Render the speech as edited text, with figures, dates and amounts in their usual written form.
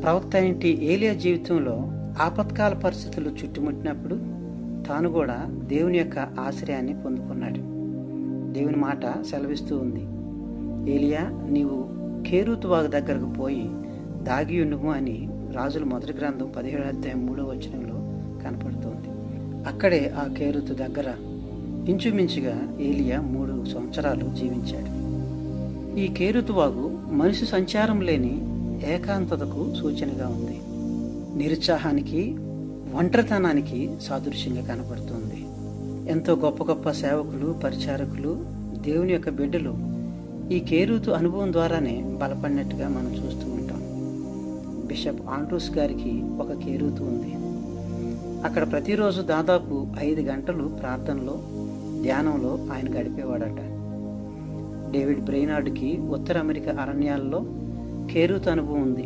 ప్రవక్త అయిన ఏలియా జీవితంలో ఆపత్కాల పరిస్థితులు చుట్టుముట్టినప్పుడు తాను కూడా దేవుని యొక్క ఆశ్రయాన్ని పొందుకున్నాడు. దేవుని మాట సెలవిస్తూ ఉంది, ఏలియా నీవు కేరూతు వాగు దగ్గరకు పోయి దాగి ఉండుము అని రాజుల మొదటి గ్రంథం 17:3 కనపడుతోంది. అక్కడే ఆ కేరూతు దగ్గర ఇంచుమించుగా ఏలియా 3 సంవత్సరాలు జీవించాడు. ఈ కేరూతు వాగు మనిషి సంచారం లేని ఏకాంతతకు సూచనగా ఉంది. నిరుత్సాహానికి, ఒంటరితనానికి సాదృశ్యంగా కనపడుతుంది. ఎంతో గొప్ప గొప్ప సేవకులు, పరిచారకులు, దేవుని యొక్క బిడ్డలు ఈ కేరూతు అనుభవం ద్వారానే బలపడినట్టుగా మనం చూస్తూ ఉంటాం. బిషప్ ఆండ్రూస్ గారికి ఒక కేరూతు ఉంది. అక్కడ ప్రతిరోజు దాదాపు 5 గంటలు ప్రార్థనలో, ధ్యానంలో ఆయన గడిపేవాడట. డేవిడ్ బ్రెయినార్డ్కి ఉత్తర అమెరికా అరణ్యాల్లో కేరూతు అనుభవం ఉంది.